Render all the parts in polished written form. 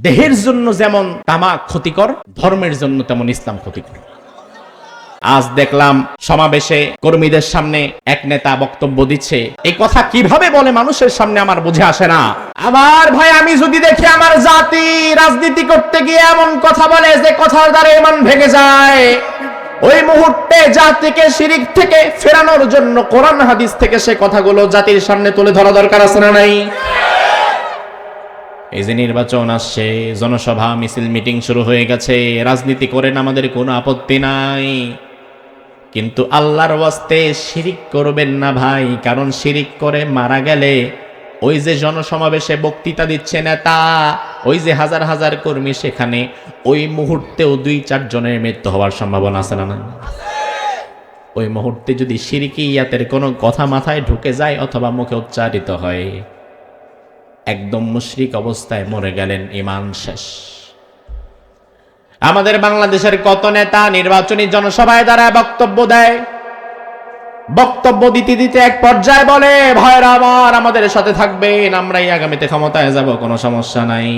দেহের জন্য যেমন তামাক ক্ষতিকর, ধর্মের জন্য তেমন ইসলাম ক্ষতিকর। আজ দেখলাম সমাবেশে কর্মীদের সামনে এক নেতা বক্তব্য দিচ্ছে, এই কথা কিভাবে বলে মানুষের সামনে আমার বুঝে আসে না। আমার ভাই, আমি যদি দেখি আমার জাতি রাজনীতি করতে গিয়ে এমন কথা বলে যে কথার দ্বারা ইমান ভেঙে যায়, ওই মুহূর্তে জাতিকে শিরিক থেকে ফেরানোর জন্য কোরআন হাদিস থেকে সে কথাগুলো জাতির সামনে তুলে ধরা দরকার আছে না নাই? এই যে নির্বাচন আসছে, জনসভা মিছিল মিটিং শুরু হয়ে গেছে, রাজনীতি করেন, আমাদের কোনো আপত্তি নাই, কিন্তু আল্লাহর ওয়াস্তে শিরিক করবেন না ভাই। কারণ শিরিক করে মারা গেলে ওই যে জনসমাবেশে বক্তৃতা দিচ্ছে নেতা, ওই যে হাজার হাজার কর্মী সেখানে, ওই মুহূর্তেও 2-4 জনের মৃত্যু হওয়ার সম্ভাবনা আছে না? ওই মুহূর্তে যদি শিরকিয়াতের কোনো কথা মাথায় ঢুকে যায় অথবা মুখে উচ্চারিত হয়, একদম মুশরিক অবস্থায় মরে গেলেন, ঈমান শেষ। আমাদের বাংলাদেশের কত নেতা নির্বাচনী জনসভায় দাঁড়ায় বক্তব্য দেয়, বক্তব্য দিতে দিতে এক পর্যায়ে বলে, ভাইরা আমার, আমাদের সাথে থাকবেন, আমরাই আগামীতে ক্ষমতায় যাব, কোনো সমস্যা নাই।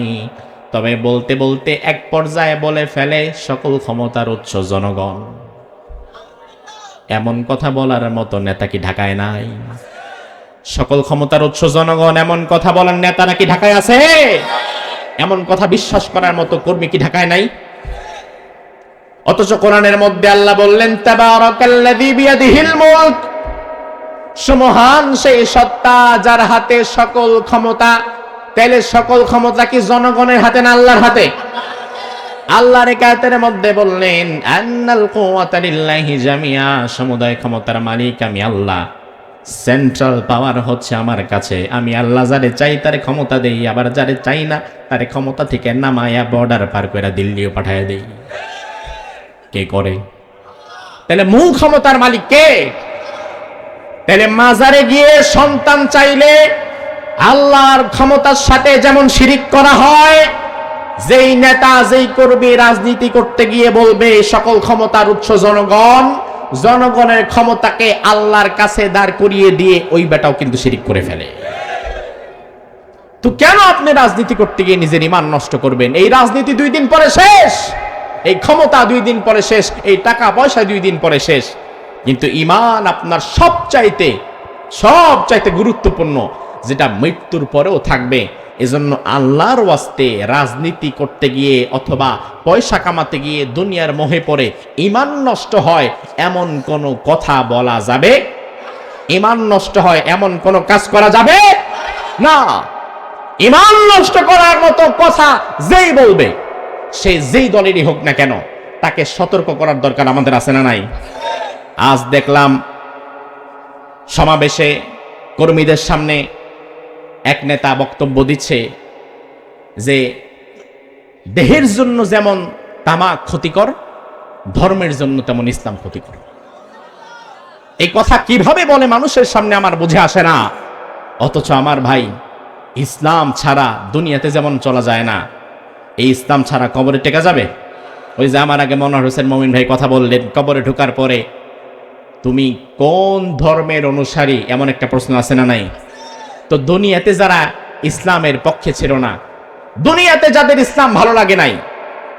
তবে বলতে বলতে এক পর্যায়ে বলে ফেলে, সকল ক্ষমতার উৎস জনগণ। এমন কথা বলার মতো নেতা কি ঢাকায় নাই? সকল ক্ষমতার উৎস জনগণ, এমন কথা বলার নেতা নাকি ঢাকায় আছে? এমন কথা বিশ্বাস করার মতো কর্মী কি ঢাকায় নাই? অথচ কোরআনের মধ্যে আল্লাহ বললেন, তাবারাকাল্লাযী বিয়াদিহিল মুলক, সুমহান সেই সত্তা যার হাতে সকল ক্ষমতা। তাহলে সকল ক্ষমতা কি জনগণের হাতে না আল্লাহর হাতে? আল্লাহর আয়াতের মধ্যে বললেন, আন্নাল কুওয়াতা লিল্লাহি জামিয়া, সমুদায় ক্ষমতার মালিক আমি আল্লাহ, সেন্ট্রাল পাওয়ার হচ্ছে আমার কাছে, আমি আল্লাহ যারে চাই তারে ক্ষমতা দেই, আবার যারে চাই না তারে ক্ষমতা থেকে নামায়া বর্ডার পার করে দিল্লিও পাঠায় দেই। কে করে? তাহলে মূল ক্ষমতার মালিক কে? তাহলে মাজারে গিয়ে সন্তান চাইলে আল্লাহর ক্ষমতার সাথে যেমন শিরিক করা হয়, যেই নেতা যেই কর্মী রাজনীতি করতে গিয়ে বলবে সকল ক্ষমতার উৎস জনগণ, জনগণের ক্ষমতাকে আল্লাহর কাছে দাঁড় করিয়ে দিয়ে ওই বেটাও কিন্তু শিরিক করে ফেলে। তো কেন আপনি রাজনীতি করতে গিয়ে নিজের ঈমান নষ্ট করবেন? এই রাজনীতি 2 দিন পরে শেষ, এই ক্ষমতা 2 দিন পরে শেষ, এই টাকা পয়সা 2 দিন পরে শেষ, কিন্তু ঈমান আপনার সবচাইতে গুরুত্বপূর্ণ, যেটা মৃত্যুর পরেও থাকবে। এজন্য আল্লাহর ওয়াস্তে রাজনীতি করতে গিয়ে অথবা পয়সা কামাতে গিয়ে দুনিয়ার মোহে পড়ে ঈমান নষ্ট হয় এমন কোন কথা বলা যাবে? ঈমান নষ্ট হয় এমন কোন কাজ করা যাবে না। ঈমান নষ্ট করার মতো কথা যেই বলবে, সে যেই দলেরই হোক না কেন, তাকে সতর্ক করার দরকার আমাদের আছে না নাই? আজ দেখলাম সমাবেশে কর্মীদের সামনে এক নেতা বক্তব্য দিচ্ছে যে দেহের জন্য যেমন তামাক ক্ষতিকর, ধর্মের জন্য তেমন ইসলাম ক্ষতিকর। এই কথা কিভাবে বলে মানুষের সামনে আমার বুঝে আসে না। অথচ আমার ভাই, ইসলাম ছাড়া দুনিয়াতে যেমন চলা যায় না, এই ইসলাম ছাড়া কবরে টেকা যাবে? ওই যে আমার আগে মনোহর হোসেন মমিন ভাই কথা বললেন, কবরে ঢোকার পরে তুমি কোন ধর্মের অনুসারী, এমন একটা প্রশ্ন আছে না নাই? তো দুনিয়াতে যারা ইসলামের পক্ষে ছিল না, দুনিয়াতে যাদের ইসলাম ভালো লাগে নাই,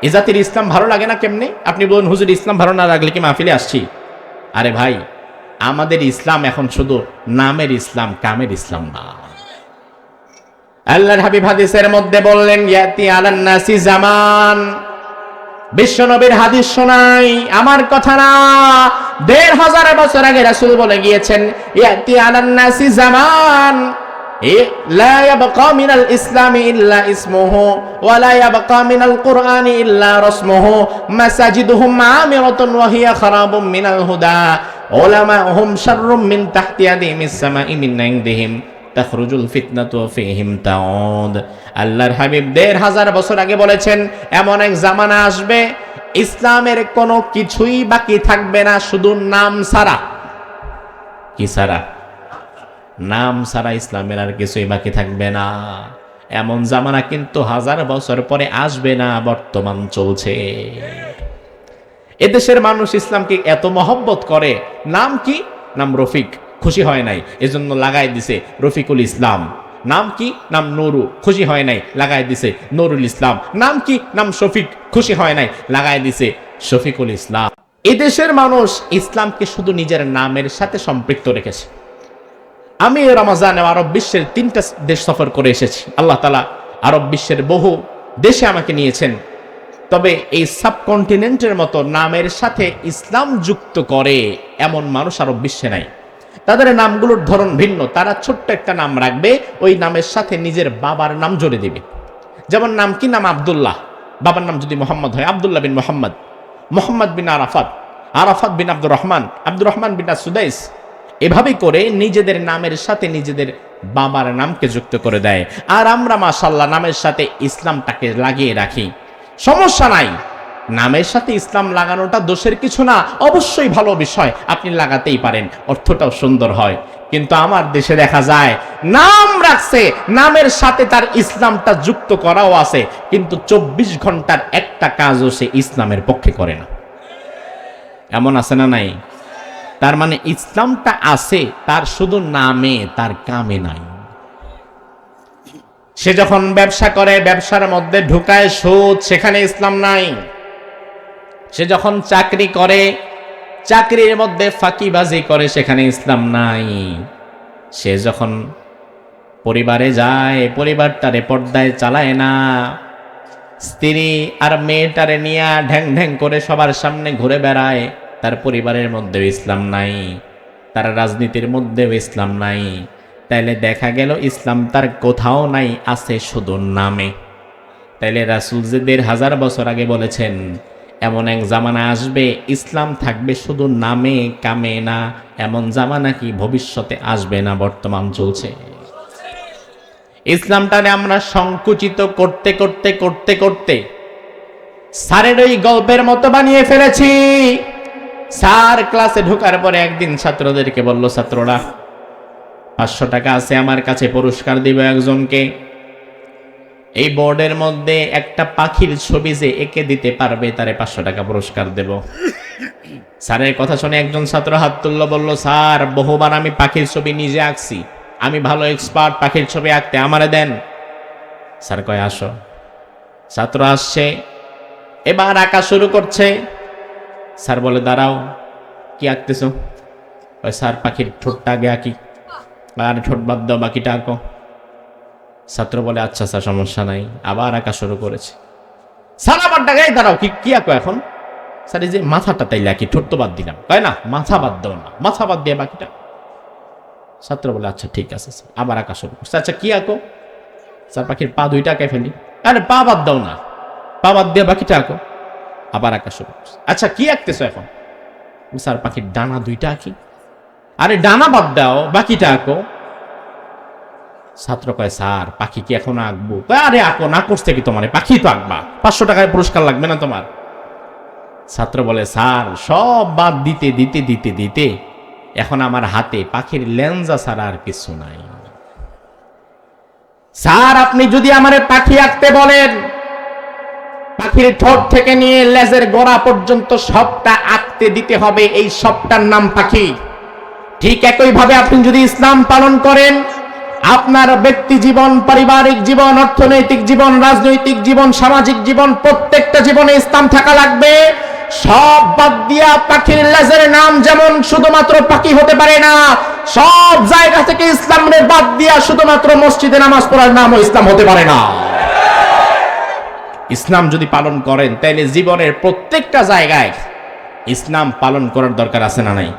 এ জাতির ইসলাম ভালো লাগে না কেমনে? আপনি বলুন, হুজুর ইসলাম ভালো না লাগলে কি মাহফিলে আসছি? আরে ভাই, আমাদের ইসলাম এখন শুধু নামের ইসলাম, কামের ইসলাম না। আল্লাহর হাবিব হাদিসের মধ্যে বললেন, ইয়াতি আলান নাসি জামান, বিশ্বনবীর হাদিস শোনাই, আমার কথা না। 1500 বছর আগে রাসূল বলে গিয়েছেন, ইয়াতি আলান নাসি জামান লা ইয়াবকা মিনাল ইসলামি ইল্লা ইসমুহু ওয়া লা ইয়াবকা মিনাল কুরআনি ইল্লা রাসমুহু মাসাজিদুহুম আমিরাতুন ওয়া হিয়া খারাবুম মিনাল হুদা উলামাহুম শাররুম মিন তাহতি আদিমিস সামাই মিন ইনদিহিম তাখরুজুল ফিতনাতু ফীহিম তাউদ। আল্লাহর হাবিব 1500 বছর আগে বলেছেন, এমন এক জামানা আসবে ইসলামের কোনো কিছুই বাকি থাকবে না, শুধু নাম ছাড়া। কি ছাড়া? নাম ছাড়া ইসলামের আর কিছুই বাকি থাকবে না। এমন জামানা কিন্তু 1000 বছর পরে আসবে না, বর্তমান চলছে। এদেশের মানুষ ইসলামকে এত মহব্বত করে, নাম কি? নাম রফিক। খুশি হয় নাই, এজন্য লাগাই দিছে রফিকুল ইসলাম। নাম কি? নাম নুরু, খুশি হয় নাই, লাগাই দিছে নুরুল ইসলাম। নাম কি? নাম শফিক, খুশি হয় নাই, লাগাই দিছে শফিকুল ইসলাম। এদেশের মানুষ ইসলামকে শুধু নিজের নামের সাথে সম্পৃক্ত রেখেছে। আমি রমজানে আরব বিশ্বের 3টা দেশ সফর করে এসেছি। আল্লাহ তাআলা আরব বিশ্বের বহু দেশে আমাকে নিয়েছেন। তবে এই সাবকন্টিনেন্টের মতো নামের সাথে ইসলাম যুক্ত করে এমন মানুষ আরব বিশ্বে নাই। তাদের নামগুলোর ধরন ভিন্ন। তারা ছোট্ট একটা নাম রাখবে, ওই নামের সাথে নিজের বাবার নাম জড়ে দিবে। যেমন নাম কি? নাম আব্দুল্লাহ, বাবার নাম যদি মোহাম্মদ হয় আব্দুল্লাহ বিন মোহাম্মদ, মোহাম্মদ বিন আরাফাত, আরাফাত বিন আব্দুর রহমান, আব্দুর রহমান বিন সুদাইস। এভাবে করে নিজেদের নামের সাথে নিজেদের বাবার নামকে যুক্ত করে দেয়। আর আমরা মাশাআল্লাহ নামের সাথে ইসলামটাকে লাগিয়ে রাখি। সমস্যা নাই, নামের সাথে ইসলাম লাগানোটা দোষের কিছু না, অবশ্যই ভালো বিষয়, আপনি লাগাতেই পারেন, অর্থটাও সুন্দর হয়। কিন্তু আমার দেশে দেখা যায় নাম রাখছে, নামের সাথে তার ইসলামটা যুক্ত করাও আছে, কিন্তু 24 ঘন্টার একটা কাজও সে ইসলামের পক্ষে করে না। এমন আছে না নাই? তার মানে ইসলামটা আছে, তার শুধু নামে, তার কামে নাই। সে যখন ব্যবসা করে, ব্যবসার মধ্যে ঢুকায় সুদ, সেখানে ইসলাম নাই। সে যখন চাকরি করে, চাকরির মধ্যে ফাঁকিবাজি করে, সেখানে ইসলাম নাই। সে যখন পরিবারে যায়, পরিবারটারে পর্দায় চালায় না, স্ত্রী আর মেয়েটারে নিয়ে ঢ্যাং ঢ্যাং করে সবার সামনে ঘুরে বেড়ায়, তার পরিবারের মধ্যেও ইসলাম নাই, তার রাজনীতির মধ্যেও ইসলাম নাই। তাইলে দেখা গেল ইসলাম তার কোথাও নাই, আছে শুধু নামে। তাইলে রাসূল যে 1500 বছর আগে বলেছেন এমন এক জামানা আসবে ইসলাম থাকবে শুধু নামে কামে না, এমন জামানা কি ভবিষ্যতে আসবে না? বর্তমান চলছে। ইসলামটারে আমরা সংকুচিত করতে করতে করতে করতে স্যারের ওই গল্পের মতো বানিয়ে ফেলেছি। স্যার ক্লাসে ঢোকার পরে একদিন ছাত্রদেরকে বলল, ছাত্ররা 500 টাকা আছে আমার কাছে, পুরস্কার দিব একজনকে। এই বোর্ডের মধ্যে একটা পাখির ছবি যে এঁকে দিতে পারবে তারে 500 টাকা পুরস্কার দেব। স্যারের কথা শুনে একজন ছাত্র হাত তুলল, বলল, স্যার বহুবার আমি পাখির ছবি নিজে আঁকছি, আমি ভালো এক্সপার্ট পাখির ছবি আঁকতে, আমারে দেন। স্যার কয় আসো। ছাত্র আসছে, এবার আঁকা শুরু করছে। স্যার বলে, দাঁড়াও, কি আঁকতেছো? ওই স্যার পাখির ঠোঁটটা আগে আঁকি। আর ঠোঁট বাদ দাও, বাকিটা আঁকো। ছাত্র বলে, আচ্ছা স্যার, সমস্যা নাই। আবার আঁকা শুরু করেছে। স্যার আবার ডাকাই, দাঁড়াও, কি আঁকো এখন? স্যার এই যে মাথাটা তাইলে আঁকি, ঠোঁট তো বাদ দিলাম। তাই না, মাথা বাদ দাও না, মাথা বাদ দিয়ে বাকিটা। ছাত্র বলে, আচ্ছা ঠিক আছে স্যার। আবার আঁকা শুরু করছে। আচ্ছা কি আঁকো? স্যার পাখির পা 2টা আঁকে ফেলি। আরে পা বাদ দাও না, পা বাদ দিয়ে বাকিটা আঁকো। আবার আঁকা শুরু করছে। আচ্ছা কি আঁকতেছো এখন? স্যার পাখির ডানা 2টা আঁকি। আরে ডানা বাদ দাও, বাকিটা আঁকো। ছাত্র কয়, স্যার পাখি কি এখন আঁকবো? আরে আঁকো, না করছে কি তোমার, পাখি তো আঁকবা, 500 টাকায় পুরস্কার লাগবে না তোমার? ছাত্র বলে, স্যার সব বাদ দিতে দিতে দিতে দিতে এখন আমার হাতে পাখির লেঞ্জা ছাড়া আর কিছু নাই। স্যার আপনি যদি আমারে পাখি আঁকতে বলেন, পাখির ঠোঁট থেকে নিয়ে লেজের গোড়া পর্যন্ত সবটা আঁকতে দিতে হবে, এই সবটার নাম পাখি। ঠিক একইভাবে আপনি যদি ইসলাম পালন করেন, আপনার ব্যক্তি জীবন, পারিবারিক জীবন, অর্থনৈতিক জীবন, রাজনৈতিক জীবন, সামাজিক জীবন, প্রত্যেকটা জীবনে ইসলাম থাকা লাগবে। সব বাদ দিয়া পাখির লেজের নাম যেমন শুধুমাত্র পাখি হতে পারে না, সব জায়গা থেকে ইসলামের বাদ দিয়া শুধুমাত্র মসজিদে নামাজ পড়ার নামও ইসলাম হতে পারে না। ইসলাম যদি পালন করেন তাহলে জীবনের প্রত্যেকটা জায়গায় ইসলাম পালন করার দরকার আছে না নাই?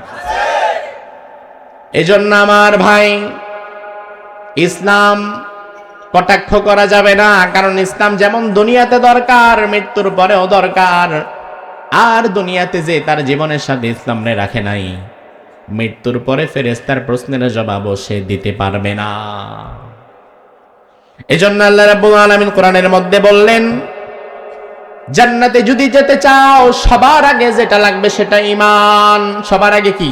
এজন্য আমার ভাই, ইসলাম কটাক্ষ করা যাবে না, কারণ ইসলাম যেমন দুনিয়াতে দরকার, মৃত্যুর পরেও দরকার। আর দুনিয়াতে যে তার জীবনের সাথে ইসলাম রাখে নাই, মৃত্যুর পরে ফেরেশতার প্রশ্নের জবাবও সে দিতে পারবে না। এজন্য আল্লাহ রাব্বুল আলামিন কোরআনের মধ্যে বললেন, জান্নাতে যদি যেতে চাও সবার আগে যেটা লাগবে সেটা ঈমান। সবার আগে কি?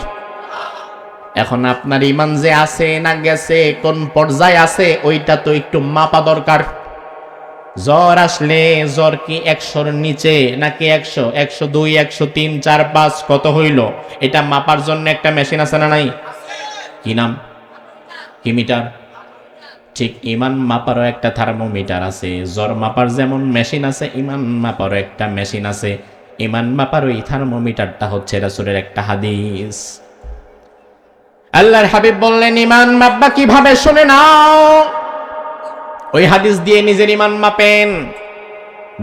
এখন আপনার ঈমান যে আছে না গেছে, কোন পর্যায়ে আছে, ওইটা তো একটু মাপা দরকার। জ্বর আসলে জ্বর কি 100-র নিচে নাকি 100, 102, 103, 4, 5 কত হইল, এটা মাপার জন্য একটা মেশিন আছে না নাই? কি নাম? কি মিটার? ঠিক ইমান মাপারও একটা থার্মোমিটার আছে, জ্বর মাপার যেমন মেশিন আছে, ইমান মাপারও একটা মেশিন আছে। ইমান মাপার ওই থার্মোমিটারটা হচ্ছে রাসূলের একটা হাদিস। আল্লাহর হাবিব বললেন, ইমান মাপবা কিভাবে শুনে নাও। ওই হাদিস দিয়ে নিজের ইমান মাপেন।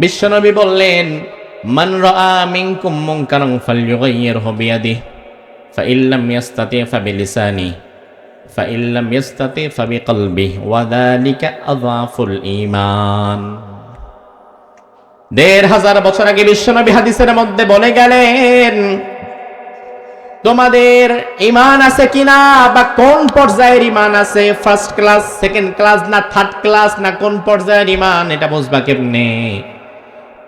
বিশ্বনবী বললেন, মান রাআ মিনকুম মুনকারান ফালইউগাইয়িরহু বিয়াদিহি ফাইন লাম ইয়াস্তাতি ফাবিলিসানিহি ফাইন লাম ইয়াস্তাতি ফাবিকলবিহি ওয়া যালিকা আযাফুল ঈমান। ১৫০০ বছর আগে বিশ্বনবী হাদিসের মধ্যে বলে গেলেন, তোমাদের ঈমান আছে কিনা, বা কোন পর্যায়ের ঈমান আছে, ফার্স্ট ক্লাস, সেকেন্ড ক্লাস, না থার্ড ক্লাস, না কোন পর্যায়ের ঈমান, এটা বুঝবা কেমনে?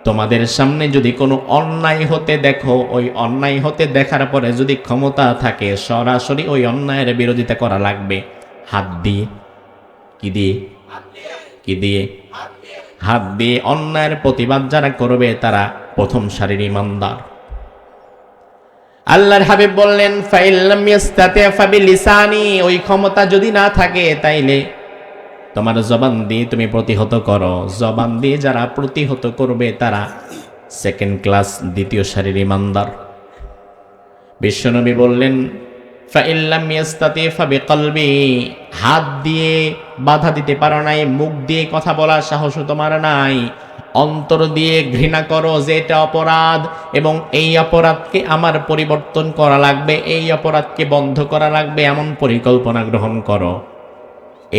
তোমাদের সামনে যদি কোনো অন্যায় হতে দেখো, ওই অন্যায় হতে দেখার পরে যদি ক্ষমতা থাকে, সরাসরি ওই অন্যায়ের বিরোধিতা করা লাগবে। হাত দিয়ে। কি দিয়ে? কি দিয়ে? হাত দিয়ে। অন্যায়ের প্রতিবাদ যারা করবে তারা প্রথম সারির ঈমানদার। আল্লাহর হাবিব বললেন, ফাইন লাম ইয়াস্তাতি ফাবিলিসানি, ওই ক্ষমতা যদি না থাকে তাইলে তোমার জবান দিয়ে তুমি প্রতিহত করো। জবান দিয়ে যারা প্রতিহত করবে তারা সেকেন্ড ক্লাস, দ্বিতীয় সারির ঈমানদার। বিশ্বনবী বললেন, ফাইন লাম ইয়াস্তাতি ফাবিকলবি, হাত দিয়ে বাধা দিতে পারো নাই, মুখ দিয়ে কথা বলার সাহস তোমার নাই, অন্তর দিয়ে ঘৃণা করো যে এটা অপরাধ এবং এই অপরাধকে আমার পরিবর্তন করা লাগবে, এই অপরাধকে বন্ধ করা লাগবে, এমন পরিকল্পনা গ্রহণ করো।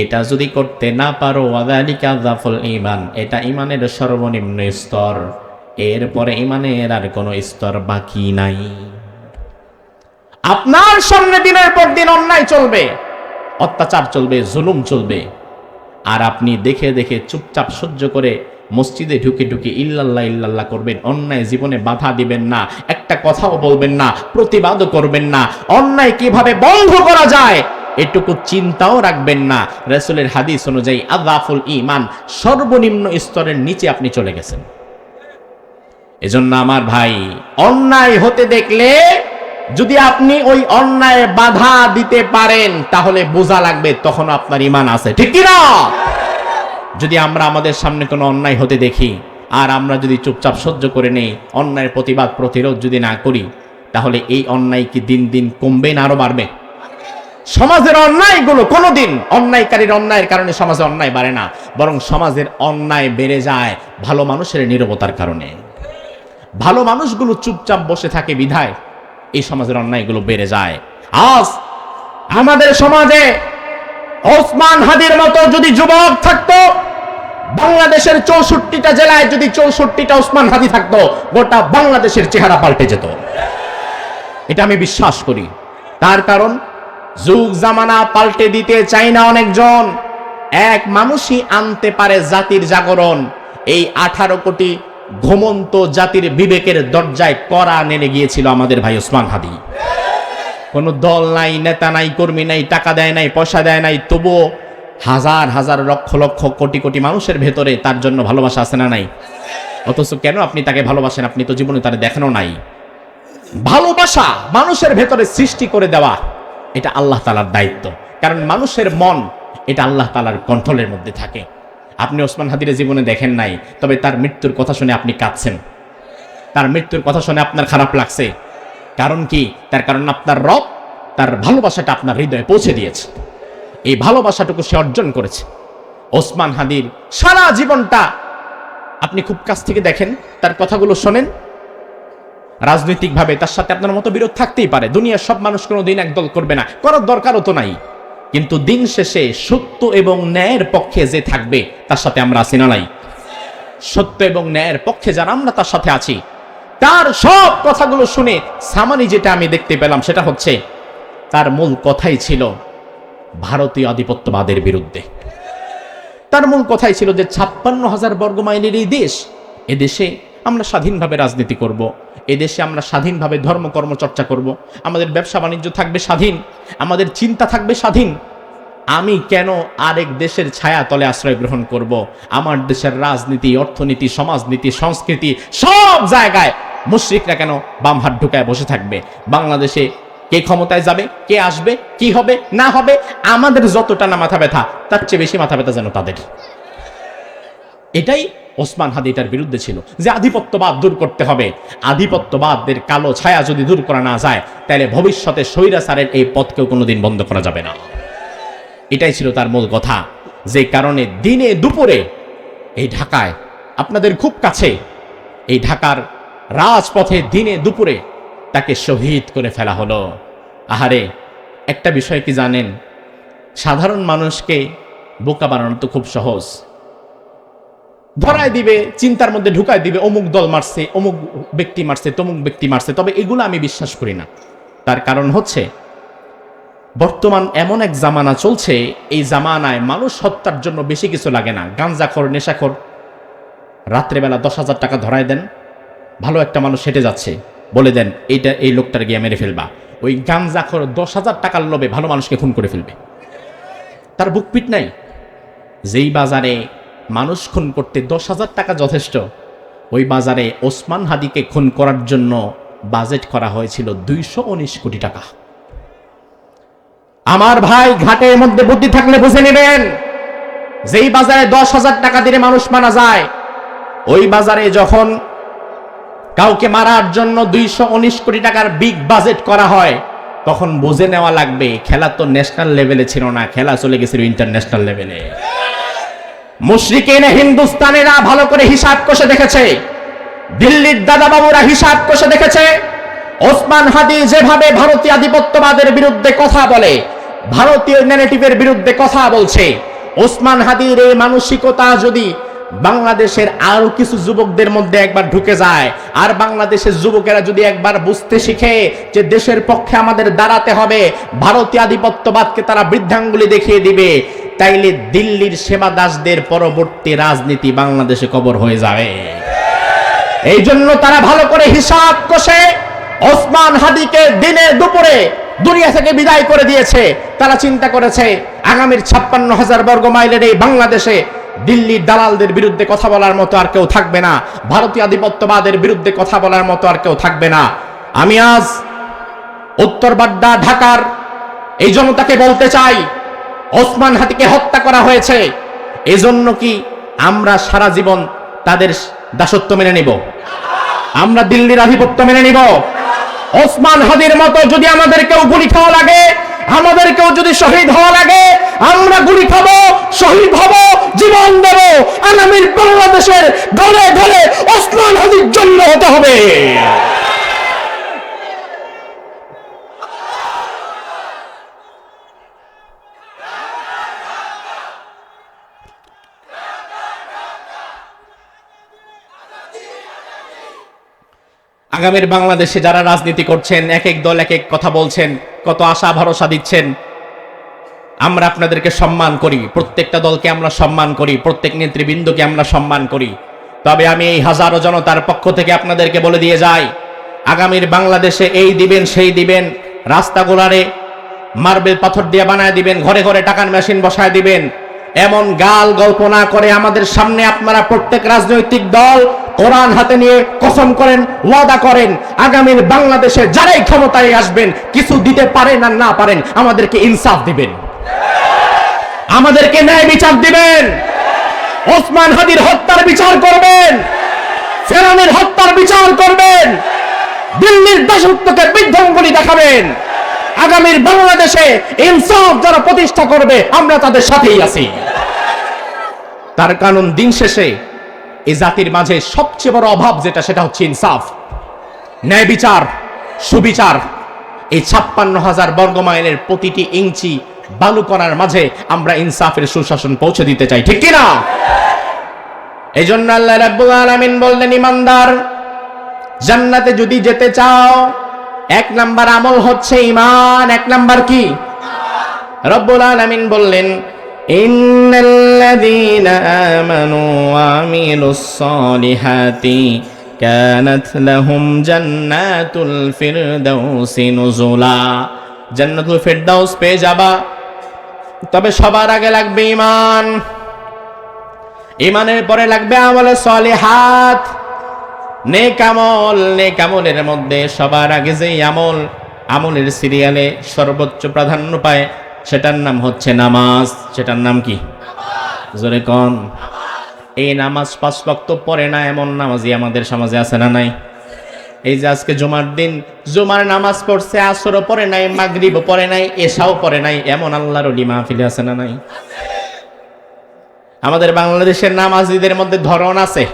এটা যদি করতে না পারো, ওয়াযালিকা আযাফুল ঈমান, এটা ঈমানের সর্বনিম্ন স্তর। এরপরে ঈমানের আর কোনো স্তর বাকি নাই। আপনার সামনে দিনের পর দিন অন্যায় চলবে, অত্যাচার চলবে, জুলুম চলবে, আর আপনি দেখে দেখে চুপচাপ সহ্য করে মসজিদে ঢুকে ঢুকে ইল্লাল্লাহ ইল্লাল্লাহ করবেন, অন্যায় জীবনে বাধা দিবেন না, একটা কথাও বলবেন না, প্রতিবাদও করবেন না, অন্যায় কিভাবে বন্ধ করা যায় এটুকু চিন্তাও রাখবেন না। রাসূলের হাদিস অনুযায়ী আযাফুল ঈমান, সর্বনিম্ন স্তরের নিচে আপনি চলে গেছেন। এজন্য আমার ভাই, অন্যায় হতে দেখলে যদি আপনি ওই অন্যায় বাধা দিতে পারেন তাহলে বোঝা লাগবে তখন আপনার ঈমান আছে, ঠিক কি না? যদি আমরা আমাদের সামনে কোনো অন্যায় হতে দেখি আর আমরা যদি চুপচাপ সহ্য করে নেই, অন্যায়ের প্রতিবাদ প্রতিরোধ যদি না করি, তাহলে এই অন্যায় কি দিন দিন কমবে না আরো বাড়বে? সমাজের অন্যায়গুলো কোনোদিন, অন্যায়কারীর অন্যায়ের কারণে সমাজে অন্যায় বাড়ে না, বরং সমাজের অন্যায় বেড়ে যায় ভালো মানুষের নীরবতার কারণে। ভালো মানুষগুলো চুপচাপ বসে থাকে বিধায় এই সমাজের অন্যায়গুলো বেড়ে যায়। আজ আমাদের সমাজে ওসমান হাদির মতো যদি যুবক থাকতো, বাংলাদেশের ৬৪টা জেলায় যদি ৬৪টা ওসমান হাদি থাকতো, গোটা বাংলাদেশের চেহারা পাল্টে যেত। এটা আমি বিশ্বাস করি। তার কারণ যুগ জামানা পাল্টে দিতে চায় না অনেকজন, এক মানুষই আনতে পারে জাতির জাগরণ। এই 18 কোটি ঘুমন্ত জাতির বিবেকের দরজায় কড়া নেমে গিয়েছিল আমাদের ভাই ওসমান হাদি। কোনো দল নাই, নেতা নাই, কর্মী নাই, টাকা দেয় নাই, পয়সা দেয় নাই, তবুও হাজার হাজার লক্ষ লক্ষ কোটি কোটি মানুষের ভেতরে তার জন্য ভালোবাসা আছে না নাই? অথচ কেন আপনি তাকে ভালোবাসেন? আপনি তো জীবনে তার দেখানো নাই। ভালোবাসা মানুষের ভেতরে সৃষ্টি করে দেওয়া এটা আল্লাহ তাআলার দায়িত্ব, কারণ মানুষের মন এটা আল্লাহ তাআলার কন্ট্রোলের মধ্যে থাকে। আপনি ওসমান হাদির জীবনে দেখেন নাই, তবে তার মৃত্যুর কথা শুনে আপনি কাঁদছেন, তার মৃত্যুর কথা শুনে আপনার খারাপ লাগছে। কারণ কি? তার কারণ আপনার রব তার ভালোবাসাটা আপনার হৃদয়ে পৌঁছে দিয়েছে। এই ভালোবাসাটুকু সে অর্জন করেছে। ওসমান হাদির সারা জীবনটা আপনি খুব কাছ থেকে দেখেন, তার কথাগুলো শোনেন। রাজনৈতিকভাবে তার সাথে আপনার মতো বিরোধ থাকতেই পারে, দুনিয়ার সব মানুষ কোনোদিন একদল করবে না, করার দরকারও তো নাই, কিন্তু দিন শেষে সত্য এবং ন্যায়ের পক্ষে যে থাকবে তার সাথে আমরা আছি না নাই? সত্য এবং ন্যায়ের পক্ষে যারা আমরা তার সাথে আছি। তার সব কথাগুলো শুনে সামানি যেটা আমি দেখতে পেলাম সেটা হচ্ছে তার মূল কথাই ছিল ভারতীয় আধিপত্যবাদের বিরুদ্ধে। তার মূল কথাই ছিল যে ৫৬,০০০ বর্গ মাইলের এই দেশ, এদেশে আমরা স্বাধীনভাবে রাজনীতি করব, এদেশে আমরা স্বাধীনভাবে ধর্মকর্ম চর্চা করব, আমাদের ব্যবসা বাণিজ্য থাকবে স্বাধীন, আমাদের চিন্তা থাকবে স্বাধীন। আমি কেন আরেক দেশের ছায়া তলে আশ্রয় গ্রহণ করব? আমার দেশের রাজনীতি, অর্থনীতি, সমাজনীতি, সংস্কৃতি সব জায়গায় মুশরিকরা কেন বাম হাত ঢুকায় বসে থাকবে? বাংলাদেশে কে ক্ষমতায় যাবে, কে আসবে, কি হবে না হবে, আমাদের যতটা না মাথা ব্যথা তার চেয়ে বেশি মাথা ব্যথা যেন তাদের। এটাই ওসমান হাদি এটার বিরুদ্ধে ছিল, যে আধিপত্যবাদ দূর করতে হবে। আধিপত্যবাদের কালো ছায়া যদি দূর করা না যায়, তাহলে ভবিষ্যতে স্বৈরাচারের এই পথকেও কোনোদিন বন্ধ করা যাবে না। এটাই ছিল তার মূল কথা। যে কারণে দিনে দুপুরে এই ঢাকায়, আপনাদের খুব কাছে, এই ঢাকার রাজপথে দিনে দুপুরে তাকে শহীদ করে ফেলা হলো। আহারে, একটা বিষয় কি জানেন, সাধারণ মানুষকে বোকা বানানো তো খুব সহজ। ধরায় দিবে, চিন্তার মধ্যে ঢুকায় দিবে, অমুক দল মারছে, অমুক ব্যক্তি মারছে, তমুক ব্যক্তি মারছে। তবে এগুলো আমি বিশ্বাস করি না। তার কারণ হচ্ছে, বর্তমান এমন এক জামানা চলছে, এই জামানায় মানুষ হত্যার জন্য বেশি কিছু লাগে না। গাঞ্জাখোর, নেশাখোর, রাত্রেবেলা 10,000 টাকা ধরায় দেন, ভালো একটা মানুষ হেঁটে যাচ্ছে, বলে দেন এইটা এই লোকটার গিয়ে মেরে ফেলবা। ওই গাঞ্জাখোর 10,000 টাকার লোভে ভালো মানুষকে খুন করে ফেলবে। তার বুকপিট নাই। যেই বাজারে মানুষ খুন করতে 10,000 টাকা যথেষ্ট, ওই বাজারে ওসমান হাদিকে খুন করার জন্য বাজেট করা হয়েছিল 219 কোটি টাকা। আমার ভাই, ঘাটের মধ্যে বুদ্ধি থাকলে বুঝে নেবেন, যেই বাজারে 10,000 টাকা দিলে মানুষ মারা যায়, ওই বাজারে যখন কাউকে মারার জন্য 219 কোটি টাকার বিগ বাজেট করা হয়, তখন বুঝে নেওয়া লাগবে খেলা তো ন্যাশনাল লেভেলে ছিল না, খেলা চলে গেছিল ইন্টারন্যাশনাল লেভেলে। মুশরিকিন হিন্দুস্তানিরা ভালো করে হিসাব কষে দেখেছে, দিল্লির দাদাবাবুরা হিসাব কষে দেখেছে, ওসমান হাদি যেভাবে ভারতীয় আধিপত্যবাদের বিরুদ্ধে কথা বলে, ভারতীয় ন্যারেটিভের বিরুদ্ধে কথা বলছে, ওসমান হাদির এই মানসিকতা যদি বাংলাদেশের আরো কিছু যুবকদের মধ্যে একবার ঢুকে যায়, আর বাংলাদেশের যুবকেরা যদি একবার বুঝতে শিখে যে দেশের পক্ষে আমাদের দাঁড়াতে হবে, ভারতীয় আধিপত্যবাদকে তারা বৃদ্ধাঙ্গুলি দেখিয়ে দিবে, তাইলে দিল্লির সেবাদাসদের পরবর্তী রাজনীতি বাংলাদেশে কবর হয়ে যাবে। এই জন্য তারা ভালো করে হিসাব কষে ওসমান হাদিকে দিনে দুপুরে দুনিয়া থেকে বিদায় করে দিয়েছে। তারা চিন্তা করেছে আগামীর 56,000 বর্গ মাইলের এই বাংলাদেশে দিল্লির দালালদের বিরুদ্ধে কথা বলার মতো আর কেউ থাকবে না, ভারতীয় আধিপত্যবাদের বিরুদ্ধে কথা বলার মতো আর কেউ থাকবে না। আমি আজ উত্তর বাড্ডা, ঢাকার এই জনতাকে বলতে চাই, ওসমান হাদিকে হত্যা করা হয়েছে, এজন্য কি আমরা সারা জীবন তাদের দাসত্ব মেনে নিব? আমরা দিল্লির আধিপত্য মেনে নিব? ওসমান হাদির মতো যদি আমাদেরকেও গুলি খাওয়া লাগে, আমাদেরকেও যদি শহীদ হওয়া লাগে, আমরা গুলি খাবো, শহীদ হব, জীবন দেব। আগামীর বাংলাদেশের ঘরে ঘরে ওসমান হাদির জন্য হতে হবে। আগামীর বাংলাদেশে যারা রাজনীতি করছেন, এক এক দল এক এক কথা বলছেন, কত আশা ভরসা দিচ্ছেন, আমরা আপনাদেরকে সম্মান করি, প্রত্যেকটা দলকে আমরা সম্মান করি, প্রত্যেক নেতৃবৃন্দকে আমরা সম্মান করি। তবে আমি এই হাজারো জনতার পক্ষ থেকে আপনাদেরকে বলে দিয়ে যাই, আগামীর বাংলাদেশে এই দিবেন সেই দিবেন, রাস্তাগুলারে মার্বেল পাথর দিয়ে বানায় দিবেন, ঘরে ঘরে টাকার মেশিন বসায় দিবেন, এমন গাল গল্প না করে আমাদের সামনে আপনারা প্রত্যেক রাজনৈতিক দল কোরআন হাতে নিয়ে কসম করেন, ওয়াদা করেন, আগামীর বাংলাদেশে যারাই ক্ষমতায় আসবেন, কিছু দিতে পারেন আর না পারেন, আমাদেরকে ইনসাফ দিবেন, আমাদেরকে ন্যায় বিচার দিবেন, ওসমান হাদির হত্যার বিচার করবেন, ফেরানের হত্যার বিচার করবেন, দিল্লির দাসত্বকে বৃদ্ধাঙ্গুলি দেখাবেন। আগামীর বাংলাদেশে ইনসাফ যারা প্রতিষ্ঠা করবে, আমরা তাদের সাথেই আছি। তার কারণ দিন শেষে এই জাতির মাঝে সবচেয়ে বড় অভাব যেটা, সেটা হচ্ছে ইনসাফ, ন্যায় বিচার, সুবিচার। এই 56,000 বর্গ মাইলের প্রতিটি ইঞ্চি বালুকণার মাঝে আমরা ইনসাফের সুশাসন পৌঁছে দিতে চাই, ঠিক কিনা? এই জন্য আল্লাহ রাব্বুল আলামিন বললেন, ইমানদার, জান্নাতে যদি যেতে চাও, 1 নাম্বার আমল হচ্ছে ঈমান। 1 নাম্বার কি? রব্বুল আলামিন বললেন, ইন্নাল্লাযীনা আমানু ওয়া আমিলুস সালিহাতি কানাত লাহুম জান্নাতুল ফিরদাউসি নুজুলা। জান্নাতুল ফিরদাউস পেয়ে যাবা, তবে সবার আগে লাগবে ঈমান, ঈমানের পরে লাগবে আমলে সালিহাত, নেক আমল। নেক আমলের মধ্যে সবার আগে যেই আমল আমলের সিরিয়ালে সর্বোচ্চ প্রাধান্য পায়, সেটার নাম হচ্ছে নামাজ। সেটার নাম কি? জোরে কোন। এই নামাজ 5 ওয়াক্ত পড়ে না এমন নামাজি আমাদের সমাজে আছে না নাই? এই যে আজকে জুমার দিন, জুমার নামাজ পড়ছে, আসরও পড়ে নাই, মাগরিবও পড়ে নাই, এশাও পড়ে নাই, এমন আল্লাহর ওলি মাহফিলে আছে না নাই? আমাদের বাংলাদেশের নামাজিদের মধ্যে ধরন আছে।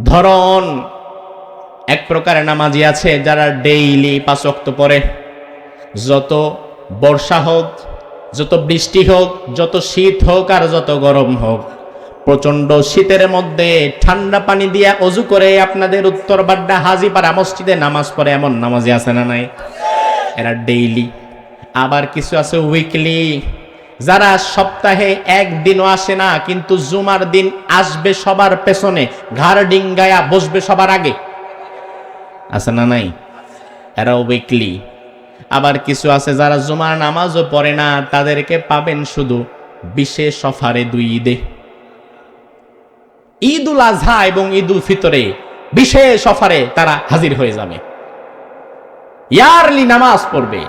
ধরন এক প্রকারের নামাজি আছে যারা ডেইলি 5 ওয়াক্ত পড়ে। যত বর্ষা হোক, যত বৃষ্টি হোক, যত শীত হোক আর যত গরম হোক, প্রচন্ড শীতের মধ্যে ঠান্ডা পানি দিয়ে অজু করে আপনাদের উত্তর বাড্ডা হাজীপাড়া মসজিদে নামাজ পড়ে এমন নামাজি আছে না নাই? এরা ডেইলি। আবার কিছু আছে উইকলি, যারা সপ্তাহে একদিনও আসে না, কিন্তু জুমার দিন আসবে সবার পেছনে, ঘাড় ডিঙ্গায়া বসবে সবার আগে। আছে না নাই? এরা উইকলি। আবার কিছু আছে যারা জুমার নামাজও পড়ে না, তাদেরকে পাবেন শুধু বিশেষ অফারে 2 ঈদে, ঈদ উল আজহা এবং ঈদ উল ফিতরে বিশেষ অফারে তারা হাজির হয়ে যাবে, ইয়ারলি নামাজ পড়বে।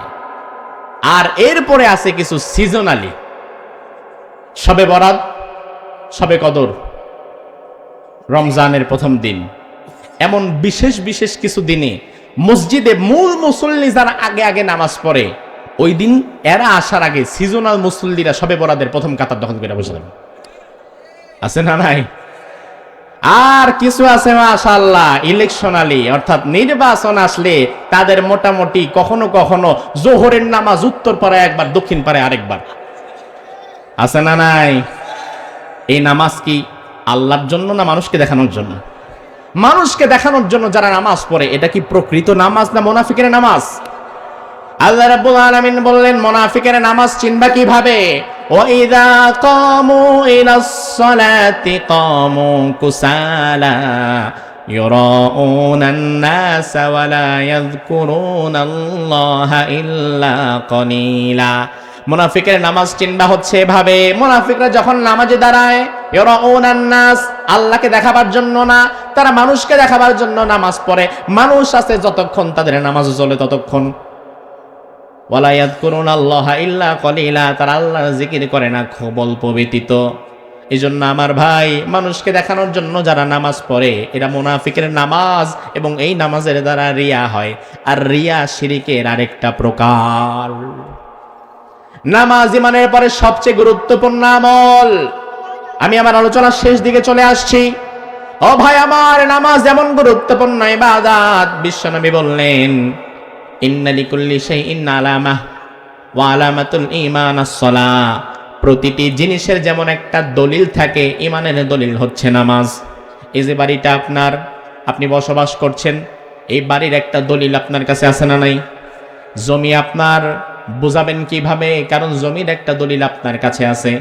আর এরপরে আছে কিছু সিজনালি, শবে বরাত, শবে কদর, রমজানের প্রথম দিন, এমন বিশেষ বিশেষ কিছু দিনে মসজিদে মূল মুসল্লি যারা আগে আগে নামাজ পড়ে, ওই দিন এরা আসার আগে সিজনাল মুসল্লিরা শবে বরাতের প্রথম কাতার দখল করে বসে যাবে। আছে না নাই? আর কিছু আছে মাশাআল্লাহ ইলেকশনালি, অর্থাৎ নির্বাচন আসলে তাদের মোটামুটি কখনো কখনো জোহরের নামাজ উত্তর পাড়ায় একবার, দক্ষিণ পাড়ায় আরেকবার। আছে না নাই? এই নামাজ কি আল্লাহর জন্য না মানুষকে দেখানোর জন্য? মানুষকে দেখানোর জন্য যারা নামাজ পড়ে, এটা কি প্রকৃত নামাজ না মুনাফিকের নামাজ? আল্লাহ রাব্বুল আলামিন বললেন, মুনাফিকের নামাজ চিনবা কিভাবে? ওয়াইযা কামু ইলাস সালাতি কামু কুসালা ইউরাউনান নাস ওয়া লা ইয়াযকুরুনাল্লাহা ইল্লা কলিলা। মুনাফিকের নামাজ চিনবা হচ্ছে এভাবে, মুনাফিকরা যখন নামাজে দাঁড়ায়, ইউরাউনান নাস, আল্লাহকে দেখাবার জন্য না, তারা মানুষকে দেখাবার জন্য নামাজ পড়ে। মানুষ আছে যতক্ষণ তাদের নামাজ চলে ততক্ষণ। ওয়ালা ইয়াযকুরুনাল্লাহা ইল্লা কলিলা, তারা আল্লাহর জিকির করে না খুব অল্প ব্যতীত। এজন্য আমার ভাই, মানুষকে দেখানোর জন্য যারা নামাজ পড়ে, এরা মুনাফিকের নামাজ, এবং এই নামাজের দ্বারা রিয়া হয়। আর রিয়া শিরকের আরেকটা প্রকার। নামাজ ইমানের পরে সবচেয়ে গুরুত্বপূর্ণ আমল। আমি আমার আলোচনার শেষ দিকে চলে আসছি। ও ভাই আমার, নামাজ যেমন গুরুত্বপূর্ণ ইবাদত, বিশ্বনবী বললেন, ইন্না লিকুল্লি শাইইন আলামাহ ওয়া আলামাতুল ঈমান আস-সালাহ। প্রতিটি জিনিসের যেমন একটা দলিল থাকে, ঈমানের দলিল হচ্ছে নামাজ। এই যে বাড়িটা আপনার, আপনি বসবাস করছেন, এই বাড়ির একটা দলিল আপনার কাছে আছে না নাই? জমি আপনার, বুঝাবেন কিভাবে? কারণ জমির একটা দলিল আপনার কাছে আছে।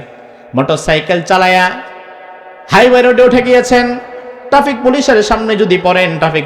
মোটরসাইকেল চালায়া হাইওয়ে রোডে উঠে গিয়েছেন, ট্রাফিক পুলিশের সামনে যদি পড়েন, ট্রাফিক